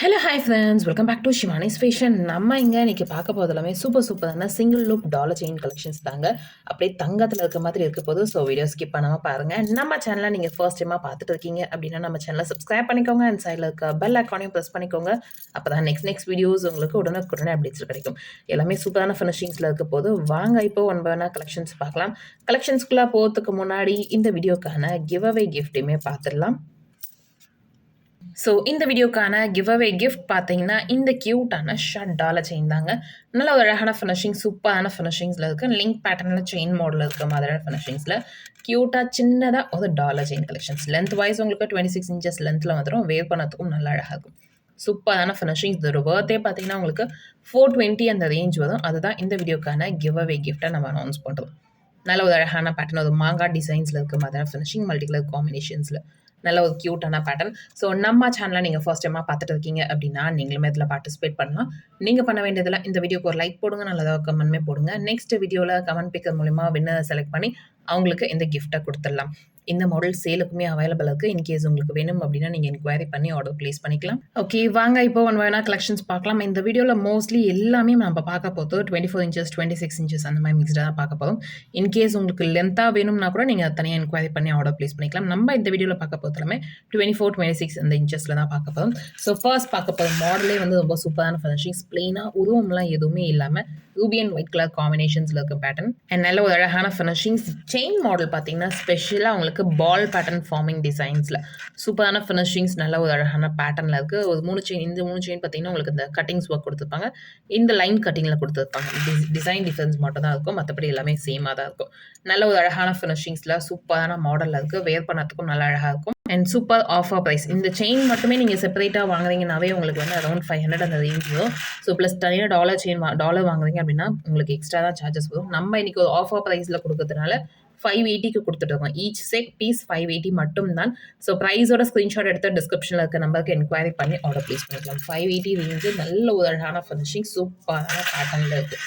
Hello hi friends, welcome back to Shivani's fashion. நம்ம இங்கே இன்றைக்கி பார்க்க போது எல்லாமே சூப்பரான single loop dollar chain collections தாங்க. அப்படியே தங்கத்தில் இருக்க மாதிரி இருக்க போது. ஸோ வீடியோ ஸ்கிப் பண்ணாமல் பாருங்கள். நம்ம சேனலை நீங்கள் ஃபர்ஸ்ட் டைமாக பார்த்துட்டு இருக்கீங்க அப்படின்னா நம்ம சேனலை சப்ஸ்கிரைப் பண்ணிக்கோங்க. அண்ட் சைடில் இருக்க பெல் ஐக்கானையும் ப்ரெஸ் பண்ணிக்கோங்க. அப்போ தான் நெக்ஸ்ட் வீடியோஸ் உங்களுக்கு உடனுக்குடனே அப்டேட்ஸ் கிடைக்கும். எல்லாமே சூப்பரான ஃபினிஷிங்ஸில் இருக்க போது. வாங்க இப்போ ஒன் பை ஒன்னாக கலெக்ஷன்ஸ் பார்க்கலாம். கலெக்ஷன்ஸ்குள்ளே போகிறதுக்கு முன்னாடி இந்த வீடியோக்கான கிவ் அவே கிஃப்ட்டையுமே பார்த்துடலாம். ஸோ இந்த வீடியோக்கான கிவ் அவே கிஃப்ட் பார்த்தீங்கன்னா இந்த க்யூட்டான ஷார்ட் டாலர் செயின் தாங்க. நல்ல ஒரு அழகான ஃபினிஷிங், சூப்பரான ஃபினிஷிங்ஸில் இருக்குது. லிங்க் பேட்டர்னில் செயின் மாடலில் இருக்க மாதிரியான ஃபினிஷிங்ஸில் க்யூட்டாக சின்னதாக ஒரு dollar chain collections. Length wise உங்களுக்கு 26 inches லென்த்தில் வந்துடும். வேர் பண்ணதுக்கும் நல்லா அழகாக இருக்கும். சூப்பரான ஃபினிஷிங்ஸ். இதோட பர்த்டே பார்த்தீங்கன்னா உங்களுக்கு 420 அந்த ரேஞ்ச் வரும். அதுதான் இந்த வீடியோக்கான கிவ் அவே கிஃப்ட்டை நம்ம அனௌன்ஸ் பண்ணுறோம். நல்ல ஒரு அழகான பேட்டர்ன், ஒரு மாங்கா டிசைன்ஸில் இருக்க மாதிரியான ஃபினிஷிங், மல்டி கலர் காம்பினேஷன்ஸில் நல்ல ஒரு க்யூட்டான பேட்டர்ன். ஸோ நம்ம சேனலை நீங்கள் ஃபர்ஸ்ட் டைமாக பார்த்துட்டு இருக்கீங்க அப்படின்னா நீங்களுமே இதில் பார்ட்டிசிபேட் பண்ணலாம். நீங்கள் பண்ண வேண்டியதில் இந்த வீடியோக்கு ஒரு லைக் போடுங்க, நல்லதாக கமெண்ட்மே போடுங்க. நெக்ஸ்ட் வீடியோவில் கமெண்ட் பிக்கர் மூலிமா வின்னர் செலக்ட் பண்ணி அவங்களுக்கு இந்த கிஃப்ட்டை கொடுத்துடலாம். இந்த மாடல் சேலுக்குமே அவைலபிள் இருக்குது. இன்கேஸ் உங்களுக்கு வேணும் அப்படின்னா நீங்கள் என்கொயரி பண்ணி ஆர்டர் ப்ளேஸ் பண்ணிக்கலாம். ஓகே, வாங்க இப்போ ஒன் வேணா கலெக்ஷன்ஸ் பார்க்கலாம். இந்த வீடியோவில் மோஸ்ட்லி எல்லாமே நம்ம பார்க்க போகிறது 24 inches 26 inches அந்த மாதிரி மிக்ஸ்டாக தான் பார்க்க போகிறோம். இன்கேஸ் உங்களுக்கு லென்த்தாக வேணும்னா கூட நீங்கள் தனியாக என்கொயரி பண்ணி ஆர்டர் ப்ளேஸ் பண்ணிக்கலாம். நம்ம இந்த வீடியோவில் பார்க்க போகிறது எல்லாமே 24 26 அந்த இன்ச்சஸில் தான் பார்க்க போகிறோம். ஸோ ஃபர்ஸ்ட் பார்க்க போகிற மாடலே வந்து ரொம்ப சூப்பரான ஃபினிஷிங்ஸ், பிளெயினாக உருவம்லாம் எதுவுமே இல்லாமல் ரூபி அண்ட் ஒயிட் கலர் காம்பினேஷன்ஸில் இருக்க பேட்டர்ன் அண்ட் நல்ல ஒரு அழகான ஃபினிஷிங்ஸ். செயின் மாடல் பார்த்தீங்கன்னா ஸ்பெஷலாக உங்களுக்கு பால் பேட்டர்ன் ஃபார்மிங் டிசைன்ஸில் சூப்பரான ஃபினிஷிங்ஸ், நல்ல ஒரு அழகான பேட்டர்னில் இருக்குது. ஒரு 3 செயின், இந்த 3 செயின் பார்த்தீங்கன்னா உங்களுக்கு இந்த கட்டிங்ஸ் ஒர்க் கொடுத்துருப்பாங்க. இந்த லைன் கட்டிங்கில் கொடுத்துருப்பாங்க. டிசைன் டிஃப்ரென்ஸ் மட்டும் தான் இருக்கும், மற்றபடி எல்லாமே சேமாக தான் இருக்கும். நல்ல ஒரு அழகான ஃபினிஷிங்ஸில் சூப்பரான மாடலில் இருக்குது. வேர் பண்ணதுக்கும் நல்லா அழகாக இருக்கும். And super offer price. இந்த செயின் மட்டுமே நீங்கள் செப்பரேட்டாக வாங்குறீங்கன்னாவே உங்களுக்கு வந்து அரௌண்ட் 500 அந்த ரேஞ்ச் வரும். ஸோ ப்ளஸ் தனியாக டாலர் வாங்குறீங்க அப்படின்னா உங்களுக்கு எக்ஸ்ட்ரா தான் சார்ஜஸ் வரும். நம்ம இன்றைக்கி ஒரு ஆஃபர் ப்ரைஸில் கொடுக்கறதுனால 580க்கு கொடுத்துட்ருக்கோம். ஈச் செட் பீஸ் 580 மட்டும் தான். ஸோ ப்ரைஸோட ஸ்க்ரீன்ஷாட் எடுத்து டிஸ்கிரிப்ஷனில் இருக்க நம்பருக்கு என்கொயரி பண்ணி ஆர்டர் ப்ளேஸ் பண்ணிக்கலாம். 580 ரேஞ்சு, நல்ல ஒரு அழகான ஃபினிஷிங், சூப்பரான பேட்டர்னில் இருக்குது.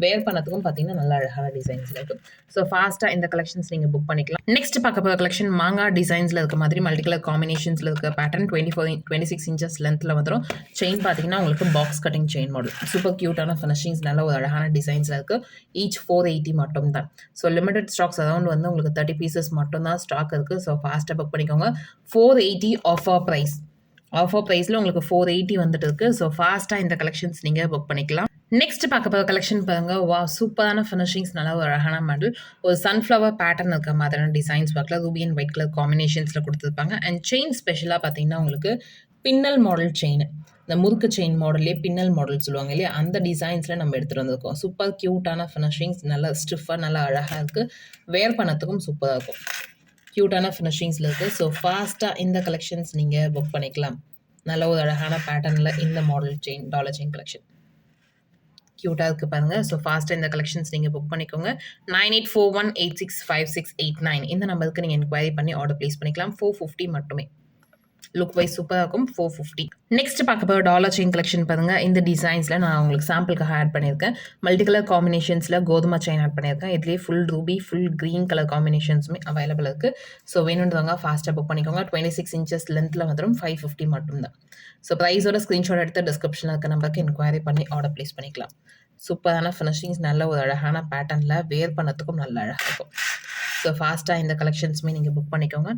வேர் பண்ணதுக்கும் பார்த்தீங்கன்னா நல்ல அழகான டிசைன்ஸில் இருக்குது. ஸோ ஃபாஸ்ட்டாக இந்த கலெக்ஷன்ஸ் நீங்கள் புக் பண்ணிக்கலாம். நெக்ஸ்ட் பார்க்க போகிற கலெக்ஷன் மாங்கா டிசைன்ஸில் இருக்க மாதிரி மல்டி கலர் காம்பினேஷன்ஸில் இருக்க பேட்டர்ன். 26 inches லென்த்தில் வந்துடும். செயின் பார்த்தீங்கன்னா உங்களுக்கு box cutting chain model. Super க்யூட்டான ஃபினிஷிங்ஸ், நல்ல ஒரு அழகான டிசைன்ஸில் இருக்குது. ஈச் 480 மட்டும் தான். ஸோ லிமிடெட் ஸ்டாக்ஸ் அரௌண்ட் வந்து உங்களுக்கு 30 pieces மட்டும் தான் ஸ்டாக் இருக்குது. ஸோ ஃபாஸ்ட்டாக புக் பண்ணிக்கோங்க. 480 ஆஃபர் ப்ரைஸ். ஆஃபர் ப்ரைஸில் உங்களுக்கு 480 வந்துட்டு இருக்குது. ஸோ ஃபாஸ்ட்டாக இந்த கலெக்ஷன்ஸ் நீங்கள் புக் பண்ணிக்கலாம். நெக்ஸ்ட் பார்க்க போகிற கலெக்ஷன் பாருங்க. வா, சூப்பரான ஃபினிஷிங்ஸ், நல்லா ஒரு அழகான மாடல். ஒரு சன்ஃப்ளவர் பேட்டர்ன் இருக்க மாதிரியான டிசைன்ஸ் ஒர்க்கில் ரூபி அண்ட் ஒயிட் கலர் காம்பினேஷன்ஸில் கொடுத்துருப்பாங்க. அண்ட் செயின் ஸ்பெஷலாக பார்த்தீங்கன்னா உங்களுக்கு பின்னல் மாடல் செயின், இந்த முறுக்கு செயின் மாடல்லே பின்னல் மாடல் சொல்லுவாங்க இல்லையா, அந்த டிசைன்ஸில் நம்ம எடுத்துகிட்டு வந்திருக்கோம். சூப்பர் க்யூட்டான ஃபினிஷிங்ஸ், நல்லா ஸ்டிஃபாக நல்லா அழகாக இருக்குது. வேர் பண்ணத்துக்கும் சூப்பராக இருக்கும். க்யூட்டான ஃபினிஷிங்ஸில் இருக்குது. ஸோ ஃபாஸ்ட்டாக இந்த கலெக்ஷன்ஸ் நீங்கள் புக் பண்ணிக்கலாம். நல்ல ஒரு அழகான பேட்டர்னில் இந்த model chain, dollar chain collection க்யூட்டாக இருக்குது பாருங்கள். ஸோ ஃபாஸ்ட்டாக இந்த கலெக்ஷன்ஸ் நீங்கள் புக் பண்ணிக்கோங்க. 9841865689 இந்த நம்பருக்கு நீங்கள் என்கொயரி பண்ணி ஆர்டர் ப்ளேஸ் பண்ணிக்கலாம். 450 மட்டுமே. லுக் வைஸ் சூப்பராக இருக்கும். 450. நெக்ஸ்ட் பார்க்க போகிற டாலர் செயின் கலெக்ஷன் பாருங்கள். இந்த டிசைன்ஸில் நான் உங்களுக்கு சாம்பிளுக்காக ஆட் பண்ணியிருக்கேன். மல்டி கலர் காம்பினேஷன்ஸில் கோதுமை செயின் ஆட் பண்ணியிருக்கேன். இதுலேயே full ruby, full green colour காம்பினேஷன்ஸுமே அவைலபிள் இருக்குது. ஸோ வேணுன்றவங்க ஃபாஸ்ட்டாக புக் பண்ணிக்கோங்க. 26 inches லென்த்தில் வந்துடும். 550 மட்டும்தான். ஸோ ப்ரைஸோட ஸ்க்ரீன்ஷாட் எடுத்து டிஸ்கிரிப்ஷனில் இருக்க நம்பருக்கு என்கொயரி பண்ணி ஆர்டர் ப்ளேஸ் பண்ணிக்கலாம். சூப்பரான ஃபினிஷிங்ஸ், நல்ல ஒரு அழகான பேட்டர்னில் வேர் பண்ணத்துக்கும் நல்ல அழகாக இருக்கும். ஸோ ஃபாஸ்ட்டாக இந்த கலெக்ஷன்ஸுமே நீங்கள் புக் பண்ணிக்கோங்க.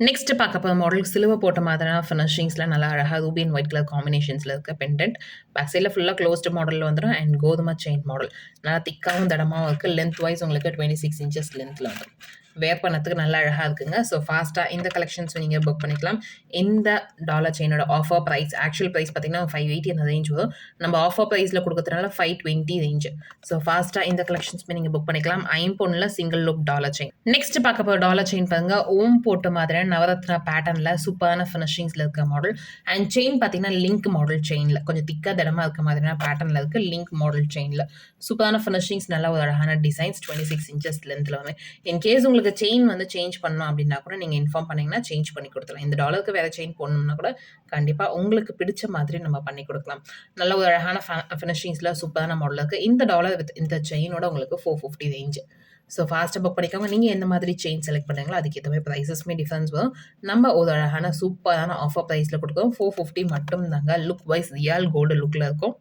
நெக்ஸ்ட் பார்க்க போகிற மாடல் சிலுவை போட்ட மாதிரியான ஃபினிஷிங்ஸில் நல்லா அழகாக ரூபி அண்ட் ஒயிட் கலர் காம்பினேஷன்ஸில் இருக்க பெண்டன்ட். பேக் சைடில் ஃபுல்லாக க்ளோஸ்டு மாடலில் வந்துடும். அண்ட் கோதுமை செயின் மாடல், நல்லா திக்காகவும் தடமாகவும் இருக்குது. லென்த் வைஸ் உங்களுக்கு 26 inches லென்த்தில் வந்துடும். வேர் பண்ணத்துக்கு நல்லா அழகாக இருக்குங்க. ஸோ ஃபாஸ்ட்டாக இந்த கலெக்ஷன்ஸ் நீங்கள் புக் பண்ணிக்கலாம். இந்த டாலர் செயினோட ஆஃபர் ப்ரைஸ், ஆக்சுவல் ப்ரைஸ் பார்த்தீங்கன்னா 580 அந்த ரேஞ்ச் வரும். நம்ம ஆஃபர் ப்ரைஸில் கொடுக்கறதுனால 520 ரேஞ்சு. ஸோ ஃபாஸ்ட்டாக இந்த கலெக்ஷன்ஸுமே நீங்கள் புக் பண்ணிக்கலாம். ஐம்பொன்னில் single look dollar chain. Next பார்க்க போகிற டாலர் செயின் பாருங்க. ஓம் போட்ட மாதிரியான நவரத்னா பேட்டர்னில் சூப்பரான ஃபினிஷிங்ஸில் இருக்க மாடல். அண்ட் செயின் பார்த்தீங்கன்னா லிங்க் மாடல் செயினில் கொஞ்சம் திக்காக திடமாக இருக்க மாதிரியான பேட்டர்னில் இருக்குது. லிங்க் மாடல் செயினில் சூப்பரான ஃபினிஷிங்ஸ், நல்ல ஒரு அழகான டிசைன்ஸ். 26 inches லென்த்தில் வந்து இன்கேஸ் உங்களுக்கு செயின் வந்து சேஞ்ச் பண்ணணும் அப்படின்னா கூட நீங்கள் இன்ஃபார்ம் பண்ணிங்கன்னா சேஞ்ச் பண்ணி கொடுத்துலாம். இந்த டாலருக்கு வேறு செயின் போடணும்னா கூட கண்டிப்பாக உங்களுக்கு பிடிச்ச மாதிரி நம்ம பண்ணி கொடுக்கலாம். நல்ல ஒரு அழகான ஃபினிஷிங்ஸில் சூப்பரான மாடல் இருக்குது. இந்த டாலர் வித் இந்த செயினோட உங்களுக்கு 450 ரேஞ்சு. ஸோ ஃபாஸ்ட்டாக புக் பண்ணிக்கோங்க. நீங்கள் எந்த மாதிரி செயின் செலக்ட் பண்ணுறீங்களோ அதுக்கேற்ற மாதிரி ப்ரைஸஸ்மே டிஃப்ரென்ஸ் வரும். நம்ம ஒரு அழகான சூப்பரான ஆஃபர் ப்ரைஸில் கொடுக்குறோம். 450 மட்டும் தாங்க. லுக் வைஸ் ரியல் கோல்டு லுக்கில் இருக்கும்.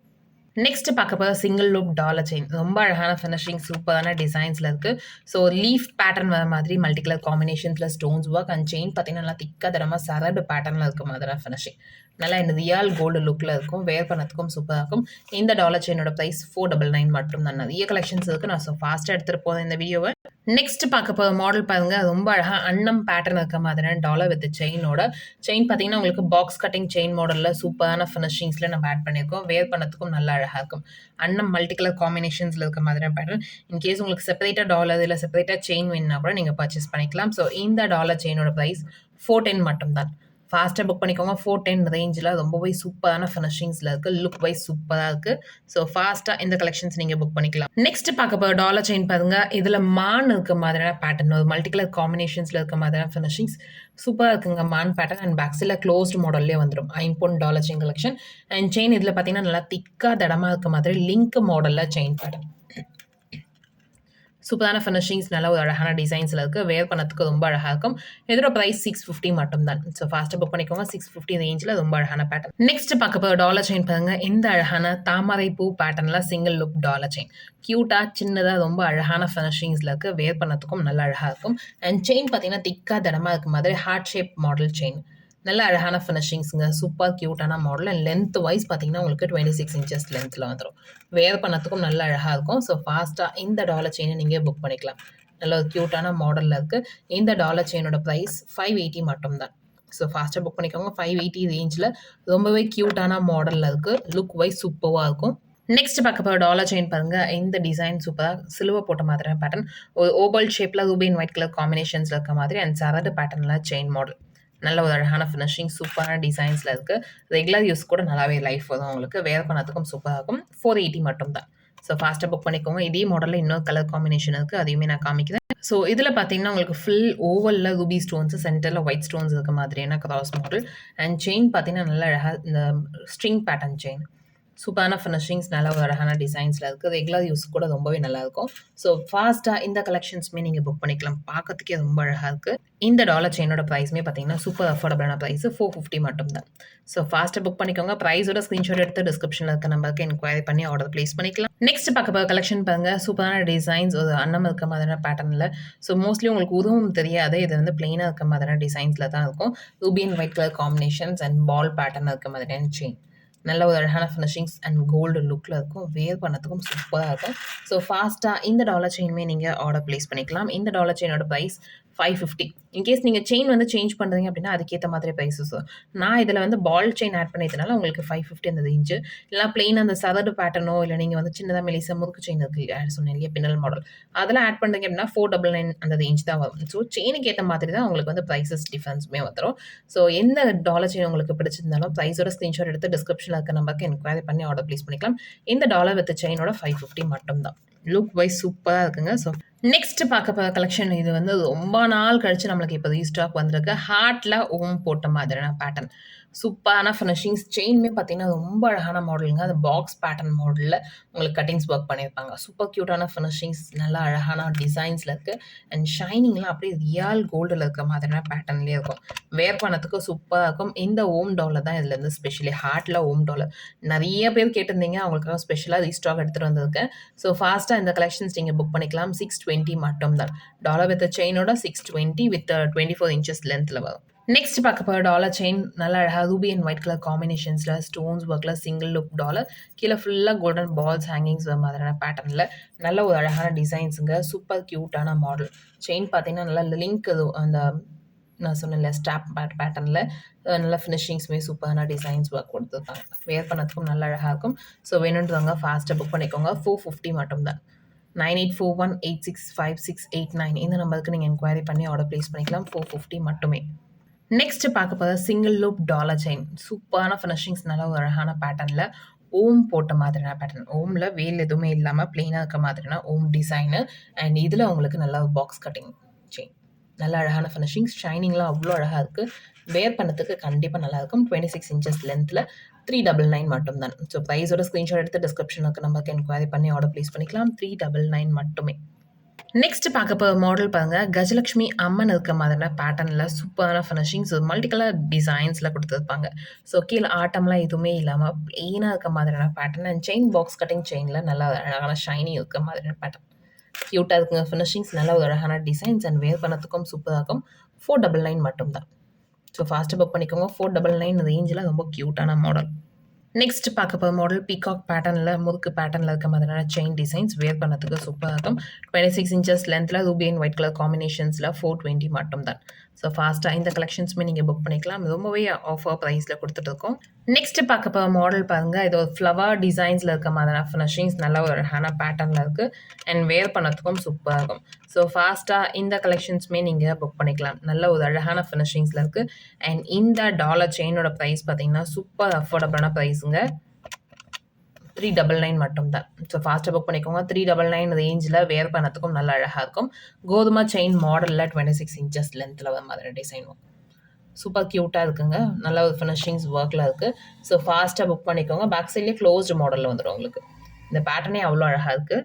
நெக்ஸ்ட் பார்க்க போகிற சிங்கிள் லூப் டாலர் செயின். ரொம்ப அழகான ஃபினிஷிங், சூப்பரான டிசைன்ஸில் இருக்குது. ஸோ லீஃப் பேட்டர்ன் வர மாதிரி மல்டி கலர் காம்பினேஷன்ஸில் ஸ்டோன்ஸ் ஒர்க் அண்ட் செயின் பார்த்தீங்கன்னா நல்லா திக்காக தரமாக சரடு பேட்டர்னில் இருக்க மாதிரி ஃபினிஷிங். நல்லா இந்த ரியல் கோல்டு லுக்கில் இருக்கும். வேர் பண்ணதுக்கும் சூப்பராக இருக்கும். இந்த டாலர் செயினோட ப்ரைஸ் 499 மட்டும் தான். நிறைய கலெக்ஷன்ஸ் இருக்குது. நான் ஸோ ஃபாஸ்ட்டாக எடுத்துகிட்டு போகிறேன் இந்த வீடியோவை. நெக்ஸ்ட் பார்க்க போகிற மாடல் பாருங்க. ரொம்ப அழகாக அன்னம் பேட்டர்ன் இருக்க மாதிரியான டாலர் வித் செயினோட. செயின் பார்த்தீங்கன்னா உங்களுக்கு பாக்ஸ் கட்டிங் செயின் மாடலில் சூப்பரான ஃபினிஷிங்ஸில் நம்ம ஆட் பண்ணியிருக்கோம். வேர் பண்ணதுக்கும் நல்லா அழகாக இருக்கும். அன்னம் மல்டி கலர் காம்பினேஷன்ஸில் இருக்க மாதிரியான பேட்டர்ன். இன்கேஸ் உங்களுக்கு செப்பரேட்டாக டாலர் இல்லை செப்பரேட்டாக செயின் வேணுன்னா கூட நீங்கள் பர்ச்சேஸ் பண்ணிக்கலாம். ஸோ இந்த டாலர் செயினோட ப்ரைஸ் 410 மட்டும் தான். ஃபாஸ்ட்டாக புக் பண்ணிக்கோங்க. 410 ரேஞ்சில் ரொம்பவே சூப்பரான ஃபினிஷிங்ஸில் இருக்குது. லுக் வைஸ் சூப்பராக இருக்குது. ஸோ ஃபாஸ்ட்டாக இந்த கலெக்ஷன்ஸ் நீங்கள் புக் பண்ணிக்கலாம். நெக்ஸ்ட் பார்க்க போகிற டாலர் செயின் பாருங்க. இதில் மான் இருக்க மாதிரியான பேட்டர்ன், ஒரு மல்டி கலர் காம்பினேஷன்ஸில் இருக்க மாதிரியான ஃபினிஷிங்ஸ் சூப்பராக இருக்குங்க. மான் பேட்டர்ன் அண்ட் பேக்ஸில் க்ளோஸ்ட் மாடல்லே வந்துடும். ஐம்பொன் dollar chain collection. And chain இதில் பார்த்தீங்கன்னா நல்லா திக்காக தடமாக இருக்க மாதிரி லிங்க் மாடலில் செயின் பேட்டர்ன். சூப்பரான ஃபினிஷிங்ஸ், நல்ல ஒரு அழகான டிசைன்ஸில் இருக்குது. வேர் பண்ணதுக்கு ரொம்ப அழகாக இருக்கும். இதோட ப்ரைஸ் 650 மட்டும் தான். ஸோ ஃபாஸ்ட்டாக புக் பண்ணிக்கோங்க. 650 ரேஞ்சில் ரொம்ப அழகான பேட்டர்ன். நெக்ஸ்ட் பார்க்க போகிற டாலர் செயின் பாருங்க. இந்த அழகான தாமரை பூ பேட்டர்னில் சிங்கிள் லுக் டாலர் செயின். க்யூட்டாக சின்னதாக ரொம்ப அழகான ஃபினிஷிங்ஸில் இருக்குது. வேர் பண்ணதுக்கும் நல்ல அழகாக இருக்கும். அண்ட் செயின் பார்த்தீங்கன்னா திக்காக தடமாக இருக்க மாதிரி ஹார்ட் ஷேப் மாடல் செயின். நல்ல அழகான ஃபினிஷிங்ஸுங்க. சூப்பர் க்யூட்டான மாடல். அண்ட் லென்த் வைஸ் பார்த்தீங்கன்னா உங்களுக்கு 26 இன்ச்சஸ் லென்த்தில் வந்துடும். வேர் பண்ணதுக்கும் நல்ல அழகாக இருக்கும். ஸோ ஃபாஸ்ட்டாக இந்த டாலர் செயினை நீங்கள் புக் பண்ணிக்கலாம். நல்ல ஒரு க்யூட்டான மாடலில் இருக்குது. இந்த டாலர் செயினோட ப்ரைஸ் 580 மட்டும் தான். ஸோ ஃபாஸ்ட்டாக புக் பண்ணிக்கோங்க. 580 ரேஞ்சில் ரொம்பவே க்யூட்டான மாடலில் இருக்குது. லுக் வைஸ் சூப்பராக இருக்கும். நெக்ஸ்ட் பார்க்க போகிற டாலர் செயின் பாருங்க. இந்த டிசைன் சூப்பராக சிலுவை போட்ட மாதிரியான பேட்டர்ன். ஒரு ஓவல் ஷேப்பில் ரூபி அண்ட் ஒயிட் கலர் காம்பினேஷன்ஸில் இருக்க மாதிரி அண்ட் சரடு பேட்டர்னில் செயின் மாடல். நல்ல ஒரு அழகான ஃபினிஷிங், சூப்பரான டிசைன்ஸில் இருக்குது. ரெகுலர் யூஸ் கூட நல்லாவே லைஃப் வரும் உங்களுக்கு. வேர் பண்ணதுக்கும் சூப்பராக இருக்கும். 480 மட்டும் தான். ஸோ ஃபாஸ்ட்டாக புக் பண்ணிக்கோங்க. இதே மாடலில் இன்னொரு கலர் காம்பினேஷன் இருக்குது. அதையுமே நான் காமிக்கிறேன். ஸோ இதில் பார்த்தீங்கன்னா உங்களுக்கு ஃபுல் ஓவலில் ரூபி ஸ்டோன்ஸ், சென்டரில் ஒயிட் ஸ்டோன்ஸ் இருக்க மாதிரியான கிராஸ் மாடல். அண்ட் செயின் பார்த்தீங்கன்னா நல்ல அழகாக இந்த ஸ்ட்ரிங் பேட்டர்ன் செயின். சூப்பரான ஃபினிஷிங்ஸ், நல்ல ஒரு அழகான டிசைன்ஸில் இருக்குது. ரெகுலர் யூஸ் கூட ரொம்பவே நல்லாயிருக்கும். ஸோ ஃபாஸ்ட்டாக இந்த கலெக்ஷன்ஸுமே நீங்கள் புக் பண்ணிக்கலாம். பார்க்கறதுக்கே ரொம்ப அழகாக இருக்குது. இந்த டாலர் செயினோட ப்ரைஸுமே பார்த்தீங்கன்னா சூப்பர் அஃபோர்டபுளான ப்ரைஸ் 450 மட்டும் தான். ஸோ ஃபாஸ்ட்டாக புக் பண்ணிக்கோங்க. ப்ரைஸோட ஸ்க்ரீன்ஷாட் எடுத்து டிஸ்கிரிப்ஷனில் இருக்க நம்பருக்கு என்கொயரி பண்ணி ஆர்டர் ப்ளேஸ் பண்ணிக்கலாம். நெக்ஸ்ட் பார்க்க போகிற கலெக்ஷன் பாருங்க. சூப்பரான டிசைன்ஸ், ஒரு அன்னம் இருக்க மாதிரியான பேட்டர்னில். ஸோ மோஸ்ட்லி உங்களுக்கு உருவம் தெரியாது. இது வந்து பிளெயினாக இருக்க மாதிரியான டிசைன்ஸில் தான் இருக்கும். Ruby and white colour combinations and ball pattern இருக்க மாதிரியான செயின். நல்ல ஒரு அழகான ஃபினிஷிங்ஸ் அண்ட் கோல்டு லுக்கில் இருக்கும். வேர் பண்ணதுக்கும் சூப்பராக இருக்கும். ஸோ ஃபாஸ்ட்டாக இந்த டாலர் செயினுமே நீங்கள் ஆர்டர் ப்ளேஸ் பண்ணிக்கலாம். இந்த டாலர் செயினோட ப்ரைஸ் 550. இன்கேஸ் நீங்கள் செயின் வந்து சேஞ்ச் பண்ணுறீங்க அப்படின்னா அதுக்கேற்ற மாதிரி ப்ரைஸஸ். நான் இதில் வந்து பால் செயின் ஆட் பண்ணியதுனால உங்களுக்கு 550 அந்த ரேஞ்சு. இல்லை பிளெயின் அந்த சரடு பேட்டர்னோ இல்லை நீங்கள் வந்து சின்னதாக மெலிசா முறுக்கு செயின் இருக்குது சொன்னேன் இல்லையா, பின்னல் மாடல், அதெல்லாம் ஆட் பண்ணுறீங்க அப்படின்னா 499 அந்த ரேஞ்ச் தான் வரும். ஸோ செயினுக்கு ஏற்ற மாதிரி தான் உங்களுக்கு வந்து ப்ரைஸஸ் டிஃப்ரென்ஸுமே வந்துடும். ஸோ எந்த டாலர் செயின் உங்களுக்கு பிடிச்சிருந்தாலும் ப்ரைஸோட ஸ்க்ரீன்ஷாட் எடுத்து டிஸ்கிரிப்ஷனில் இருக்க நம்பருக்கு என்கொயரி பண்ணி ஆர்டர் ப்ளேஸ் பண்ணிக்கலாம். இந்த டாலர் வித் செயினோட 550 மட்டும் தான். லுக் வைஸ் சூப்பராக இருக்குங்க. ஸோ நெக்ஸ்ட் பார்க்க போகிற கலெக்ஷன் இது வந்து ரொம்ப நாள் கழிச்சு நம்மளுக்கு இப்போ ரீஸ்டாக் வந்திருக்கு. ஹார்ட்டில் ஓம் போட்ட மாதிரியான பேட்டர்ன். சூப்பரான ஃபினிஷிங்ஸ். செயினுமே பார்த்தீங்கன்னா ரொம்ப அழகான மாடலுங்க. அது பாக்ஸ் பேட்டர்ன் மாடலில் உங்களுக்கு கட்டிங்ஸ் ஒர்க் பண்ணியிருப்பாங்க. சூப்பர் க்யூட்டான ஃபினிஷிங்ஸ், நல்லா அழகான டிசைன்ஸில் இருக்குது. அண்ட் ஷைனிங்லாம் அப்படியே ரியல் கோல்டில் இருக்க மாதிரியான பேட்டர்ன்லேயே இருக்கும். வேர் பண்ணதுக்கு சூப்பராக இருக்கும். இந்த ஓம் டாலர் தான் இதுலேருந்து ஸ்பெஷலி ஹார்ட்டில் ஓம் டாலர் நிறைய பேர் கேட்டிருந்தீங்க. அவங்களுக்காக ஸ்பெஷலாக ரீஸ்டாக் எடுத்துகிட்டு வந்திருக்கேன். ஸோ ஃபாஸ்ட்டாக இந்த கலெக்ஷன்ஸ் நீங்கள் புக் பண்ணிக்கலாம். 620 மட்டும் தான். டாலர் வித் செயினோட 620 வித் 24 இன்ச்சஸ் லென்த்தில் வரும். நெக்ஸ்ட் பார்க்க போகிற டாலர் செயின் நல்ல அழகாக ரூபி அண்ட் ஒயிட் கலர் காம்பினேஷன்ஸில் ஸ்டோன்ஸ் ஒர்க்கில் சிங்கிள் லுக் டாலர். கீழே ஃபுல்லாக கோல்டன் பால்ஸ் ஹேங்கிங்ஸ் மாதிரியான பேட்டர்னில் நல்ல ஒரு அழகான டிசைன்ஸுங்க. சூப்பர் க்யூட்டான மாடல். செயின் பார்த்தீங்கன்னா நல்லா லிங்க் அந்த நான் சொன்னேன்ல ஸ்டாப் பேட்டர்னில் நல்ல ஃபினிஷிங்ஸுமே சூப்பரான டிசைன்ஸ் ஒர்க் கொடுத்துருக்காங்க. வேர் பண்ணதுக்கும் நல்ல அழகாக இருக்கும். ஸோ வேணுன்றவங்க ஃபாஸ்ட்டாக புக் பண்ணிக்கோங்க. 450 மட்டும் தான். 9841865689 இந்த நம்பருக்கு நீங்கள் என்கொயரி பண்ணி ஆர்டர் ப்ளேஸ் பண்ணிக்கலாம். 450 மட்டுமே. நெக்ஸ்ட் பார்க்க போகிற சிங்கிள் லூப் டாலர் செயின். சூப்பரான ஃபினிஷிங்ஸ், நல்ல ஒரு அழகான பேட்டர்னில் ஓம் போட்ட மாதிரியான பேட்டர்ன். ஓமில் வேல் எதுவுமே இல்லாமல் பிளெயினாக இருக்க மாதிரினா ஓம் டிசைனு. அண்ட் இதில் உங்களுக்கு நல்லா பாக்ஸ் கட்டிங் செயின். நல்ல அழகான ஃபினிஷிங்ஸ், ஷைனிங்லாம் அவ்வளோ அழகாக இருக்குது. வேர் பண்ணதுக்கு கண்டிப்பாக நல்லாயிருக்கும். 26 இன்ச்சஸ் லென்த்தில் 399 மட்டும் தான். ஸோ ப்ரைஸோட ஸ்க்ரீன்ஷாட் எடுத்து டிஸ்கிரிப்ஷனுக்கு நமக்கு என்கொயரி பண்ணி ஆர்டர் ப்ளேஸ் பண்ணிக்கலாம். 399 மட்டுமே. நெக்ஸ்ட் பார்க்க போற மாடல் பாருங்க. கஜலட்சுமி அம்மன் இருக்க மாதிரியான பேட்டர்ன்ல சூப்பரான ஃபினிஷிங்ஸ் மல்டி கலர் டிசைன்ஸ்ல குடுத்துருப்பாங்க. ஸோ கீழ ஆட்டம்லாம் எதுவுமே இல்லாம பிளெயினா இருக்க மாதிரியான pattern and chain box cutting செயின்ல நல்லா அழகான ஷைனி இருக்க மாதிரியான பேட்டர்ன். கியூட்டா இருக்குங்க ஃபினிஷிங்ஸ் நல்ல ஒரு அழகான டிசைன்ஸ் அண்ட் வேர் பண்ணதுக்கும் சூப்பரா இருக்கும். 499 மட்டும் தான். ஸோ ஃபாஸ்ட்டா புக் பண்ணிக்கோங்க. 499 ரேஞ்சில ரொம்ப கியூட்டான மாடல். நெக்ஸ்ட் பார்க்க போற மாடல் பீகாக் பேட்டர்ன்ல முறுக்கு பேட்டர்ன்ல இருக்க மாதிரியான செயின் டிசைன்ஸ் வேர் பண்ணதுக்கு சூப்பரா இருக்கும். 26 இன்ச்சஸ் லென்த்ல ரூபி அண்ட் ஒயிட் கலர் காம்பினேஷன்ஸ்ல 420 மட்டும் தான். ஸோ ஃபாஸ்ட்டா இந்த கலெக்ஷன்ஸுமே நீங்க புக் பண்ணிக்கலாம். ரொம்பவே ஆஃபர் பிரைஸ்ல குடுத்துட்டு இருக்கோம். நெக்ஸ்ட் பார்க்க போற மாடல் பாருங்க. இது ஒரு ஃப்ளவர் டிசைன்ஸ்ல இருக்க மாதிரியான ஃபினிஷிங்ஸ் நல்ல ஒரு அழகான பேட்டர்ன்ல இருக்கு. அண்ட் வேர் பண்ணதுக்கும் சூப்பரா இருக்கும். ஸோ ஃபாஸ்ட்டா இந்த கலெக்ஷன்ஸுமே நீங்க புக் பண்ணிக்கலாம். நல்ல ஒரு அழகான ஃபினிஷிங்ஸ்ல இருக்கு. அண்ட் இந்த டாலர் செயினோட பிரைஸ் பார்த்தீங்கன்னா, சூப்பர் அஃபோர்டபுளான பிரைஸுங்க. 399 மட்டும் தான். ஸோ ஃபாஸ்ட்டா புக் பண்ணிக்கோங்க. 399 ரேஞ்சில வேர் பண்ணதுக்கும் நல்லா அழகா இருக்கும். கோதுமை செயின் மாடல்ல 26 இன்ச்சஸ் லென்த்ல வர மாதிரி டிசைன் வரும். சூப்பர் கியூட்டா இருக்குங்க. நல்ல ஒரு ஃபினிஷிங்ஸ் ஒர்க்ல இருக்கு. ஸோ ஃபாஸ்ட்டா புக் பண்ணிக்கோங்க. பேக் சைட்லயே க்ளோஸ்டு மாடல்ல வந்துரும் உங்களுக்கு. இந்த பேட்டர்னே அவ்வளோ அழகா இருக்கு.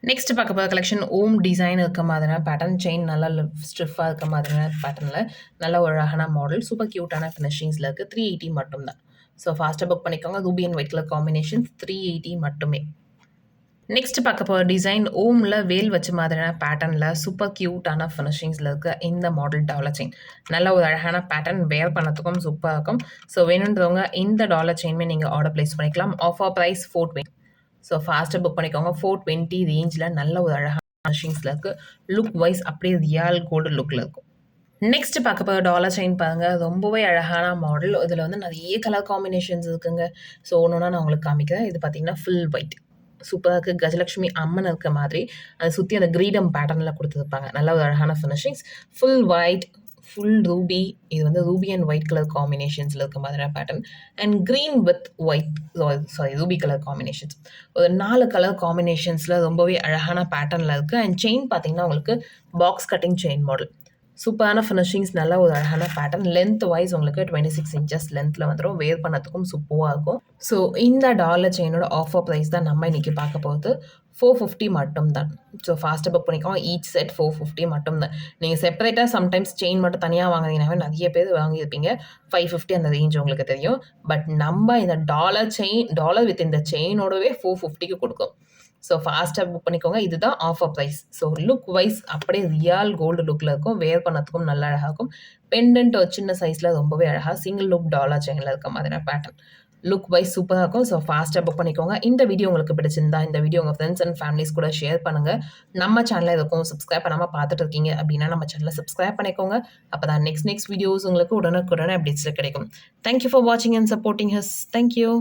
நெக்ஸ்ட் பார்க்க போற கலெக்ஷன் ஓம் டிசைன் இருக்க மாதிரியான பேட்டர்ன் செயின் நல்லா ஸ்டிஃபா இருக்க மாதிரியான பேட்டர்ன்ல நல்ல ஒரு அழகான மாடல் சூப்பர் கியூட்டான ஃபினிஷிங்ஸ்ல இருக்கு. 380 மட்டும் தான். ஸோ ஃபாஸ்ட்டாக புக் பண்ணிக்கோங்க. Ruby and white colour combination 380 மட்டுமே. நெக்ஸ்ட் பார்க்க போகிற டிசைன் ஓமில் வேல் வச்ச மாதிரியான பேட்டர்னில் சூப்பர் கியூட்டான ஃபினிஷிங்ஸில் இருக்க இந்த மாடல் டாலர் செயின் நல்ல ஒரு அழகான பேட்டர்ன் வேர் பண்ணதுக்கும் சூப்பராக இருக்கும். ஸோ வேணுன்றவங்க இந்த டாலர் செயின்மே நீங்கள் ஆர்டர் பிளேஸ் பண்ணிக்கலாம். Offer price 420. ஸோ ஃபாஸ்ட்டாக புக் பண்ணிக்கோங்க. 420 ரேஞ்சில் நல்ல ஒரு அழகான ஃபினிஷிங்ஸில் இருக்குது. லுக் வைஸ் அப்படியே ரியல் கோல்டு லுக்கில் இருக்கும். நெக்ஸ்ட் பார்க்க போகிற டாலர் செயின் பாருங்க. ரொம்பவே அழகான மாடல். இதில் வந்து நிறைய கலர் காம்பினேஷன்ஸ் இருக்குங்க. ஸோ ஒன்று நான் உங்களுக்கு காமிக்கிறேன். இது பார்த்தீங்கன்னா ஃபுல் ஒயிட் சூப்பராக இருக்குது. கஜலட்சுமி அம்மன் இருக்க மாதிரி அதை சுற்றி அந்த கிரீடம் பேட்டர்னில் கொடுத்துருப்பாங்க. நல்ல ஒரு அழகான finishings. Full white, full Ruby. இது வந்து ரூபி அண்ட் ஒயிட் கலர் காம்பினேஷன்ஸில் இருக்க மாதிரியான pattern and green with white Ruby colour combinations. ஒரு 4 கலர் காம்பினேஷன்ஸில் ரொம்பவே அழகான பேட்டர்னில் இருக்குது. அண்ட் செயின் பார்த்தீங்கன்னா உங்களுக்கு பாக்ஸ் கட்டிங் செயின் மாடல். சூப்பரான ஃபினிஷிங்ஸ் நல்ல ஒரு அழகான பேட்டர்ன். லென்த் வைஸ் உங்களுக்கு 26 இன்ச்சஸ் லென்த்தில் வந்துடும். வேர் பண்ணதுக்கும் சூப்பராக இருக்கும். ஸோ இந்த டாலர் செயினோட ஆஃபர் ப்ரைஸ் தான் நம்ம இன்றைக்கி பார்க்க போகிறது. 450 மட்டும் தான். ஸோ ஃபாஸ்ட்டாக புக் பண்ணிக்கோங்க. ஈச் செட் 450 மட்டும் தான். நீங்கள் செப்பரேட்டாக சம்டைம்ஸ் செயின் மட்டும் தனியாக வாங்குறீங்கன்னாவே நிறைய பேர் வாங்கியிருப்பீங்க. 550 அந்த ரேஞ்ச் உங்களுக்கு தெரியும். பட் நம்ம இந்த டாலர் வித் இந்த செயினோடவே 450க்கு கொடுக்கும். ஸோ ஃபாஸ்ட்டாக புக் பண்ணிக்கோங்க. இதுதான் offer price. So look wise அப்படியே ரியல் கோல்டு லுக்கில் இருக்கும். வேர் பண்ணதுக்கும் நல்லா அழகாக இருக்கும். பெண்டன்ட் ஒரு சின்ன சைஸில் ரொம்பவே அழகாக சிங்கிள் லுக் டாலர் செயினில் இருக்க மாதிரியான பேட்டர்ன். லுக் வைஸ் சூப்பராக இருக்கும். ஸோ ஃபாஸ்ட்டாக புக் பண்ணிக்கோங்க. இந்த வீடியோ உங்களுக்கு பிடிச்சிருந்தா இந்த வீடியோ உங்கள் ஃப்ரெண்ட்ஸ் அண்ட் ஃபேமிலிஸ் கூட ஷேர் பண்ணுங்கள். நம்ம சேனலில் இருக்கும் சப்ஸ்கிரைப் பண்ணாமல் பார்த்துட்டு இருக்கீங்க அப்படின்னா நம்ம சேனலை சப்ஸ்கிரைப் பண்ணிக்கோங்க. அப்போ தான் நெக்ஸ்ட் வீடியோஸ் உங்களுக்கு உடனுக்குடனே அப்டேட்ஸில் கிடைக்கும். தேங்க்யூ ஃபார் வாட்சிங் அண்ட் சப்போர்ட்டிங் ஹஸ். தேங்க்யூ.